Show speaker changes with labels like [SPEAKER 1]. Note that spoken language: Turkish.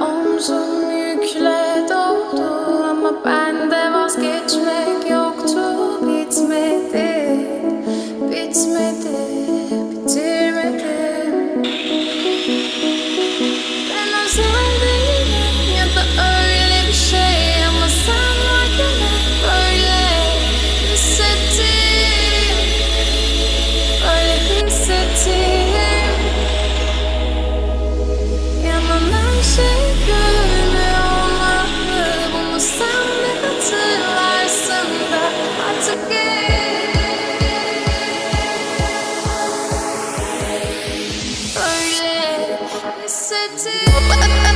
[SPEAKER 1] Omzum yükle doldu ama bende vazgeçmek yoktu. Bitmedi, bitmedi, bitirmedim. Ben özel değilim ya da öyle bir şey, ama sen varken hep böyle hissettim, öyle hissettim. Yanan her şey gönlüme olmalı. Bunu sen de hatırlarsın da artık böyle hissettim.